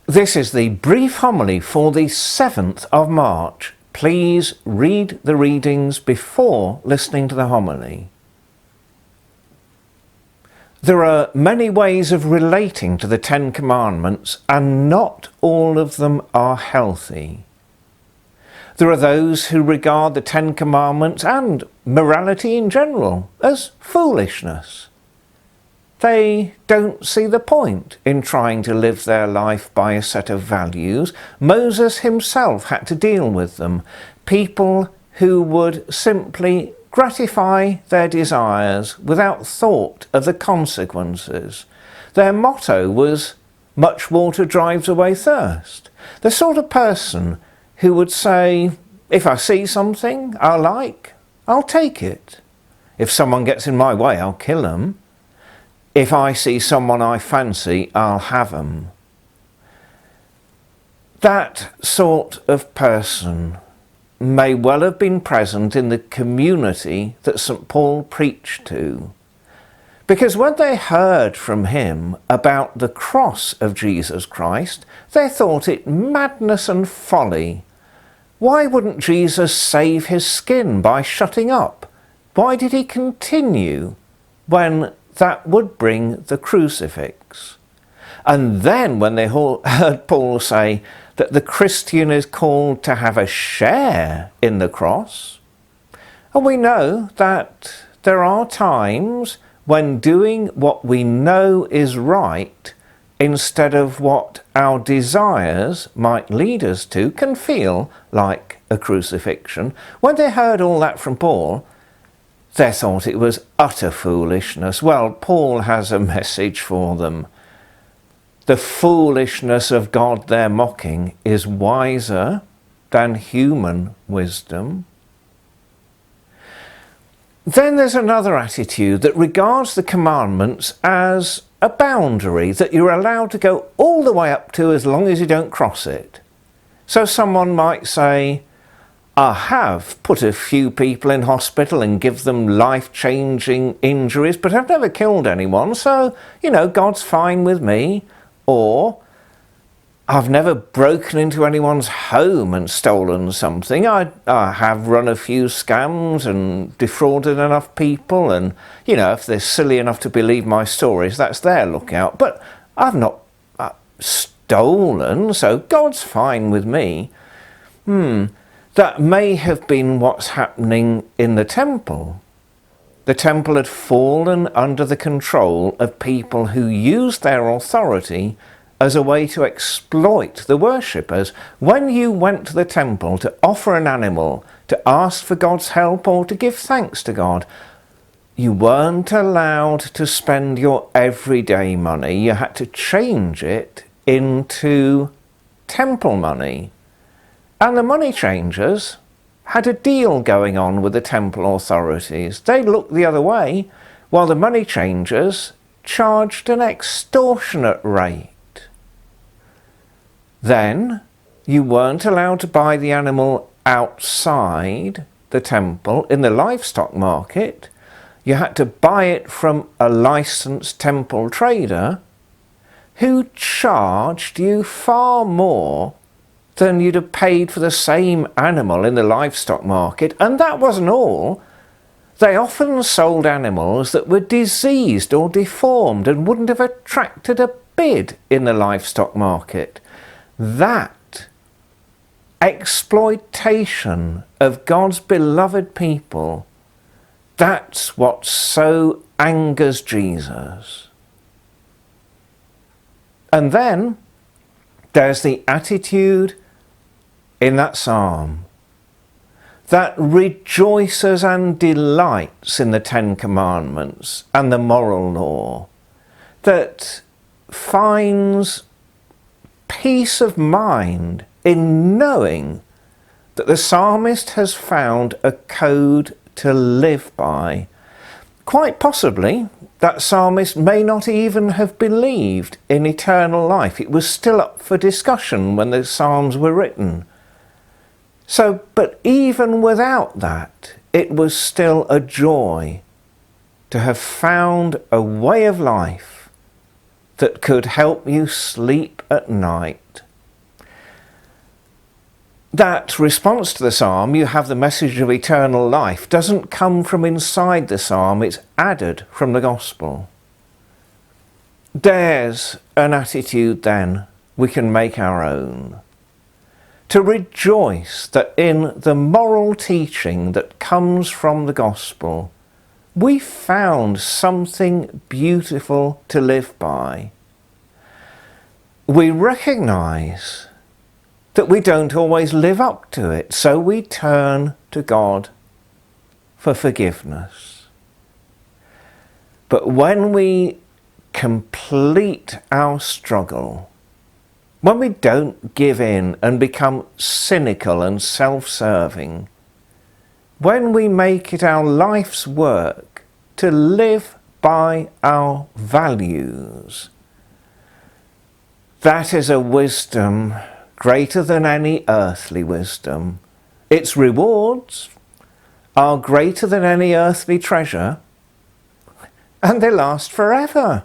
This is the brief homily for the 7th of March. Please read the readings before listening to the homily. There are many ways of relating to the Ten Commandments, and not all of them are healthy. There are those who regard the Ten Commandments and morality in general as foolishness. They don't see the point in trying to live their life by a set of values. Moses himself had to deal with them, people who would simply gratify their desires without thought of the consequences. Their motto was, "Much water drives away thirst." The sort of person who would say, if I see something I like, I'll take it. If someone gets in my way, I'll kill them. If I see someone I fancy, I'll have them. That sort of person may well have been present in the community that St. Paul preached to, because when they heard from him about the cross of Jesus Christ, they thought it madness and folly. Why wouldn't Jesus save his skin by shutting up? Why did he continue when that would bring the crucifix? And then when they heard Paul say that the Christian is called to have a share in the cross, and we know that there are times when doing what we know is right instead of what our desires might lead us to can feel like a crucifixion. When they heard all that from Paul, they thought it was utter foolishness. Well, Paul has a message for them. The foolishness of God they're mocking is wiser than human wisdom. Then there's another attitude that regards the commandments as a boundary that you're allowed to go all the way up to as long as you don't cross it. So someone might say, I have put a few people in hospital and give them life-changing injuries, but I've never killed anyone, so, God's fine with me. Or, I've never broken into anyone's home and stolen something. I have run a few scams and defrauded enough people, and, if they're silly enough to believe my stories, that's their lookout. But I've not stolen, so God's fine with me. That may have been what's happening in the temple. The temple had fallen under the control of people who used their authority as a way to exploit the worshippers. When you went to the temple to offer an animal, to ask for God's help or to give thanks to God, you weren't allowed to spend your everyday money. You had to change it into temple money. And the money changers had a deal going on with the temple authorities. They looked the other way, while the money changers charged an extortionate rate. Then you weren't allowed to buy the animal outside the temple in the livestock market. You had to buy it from a licensed temple trader who charged you far more than you'd have paid for the same animal in the livestock market. And that wasn't all. They often sold animals that were diseased or deformed and wouldn't have attracted a bid in the livestock market. That exploitation of God's beloved people, that's what so angers Jesus. And then there's the attitude in that psalm that rejoices and delights in the Ten Commandments and the moral law, that finds peace of mind in knowing that the psalmist has found a code to live by. Quite possibly, that psalmist may not even have believed in eternal life. It was still up for discussion when the Psalms were written. But even without that, it was still a joy to have found a way of life that could help you sleep at night. That response to the psalm, you have the message of eternal life, doesn't come from inside the psalm, it's added from the gospel. There's an attitude then we can make our own. To rejoice that in the moral teaching that comes from the gospel, we found something beautiful to live by. We recognise that we don't always live up to it, so we turn to God for forgiveness. But when we complete our struggle, when we don't give in and become cynical and self-serving, when we make it our life's work to live by our values, that is a wisdom greater than any earthly wisdom. Its rewards are greater than any earthly treasure, and they last forever.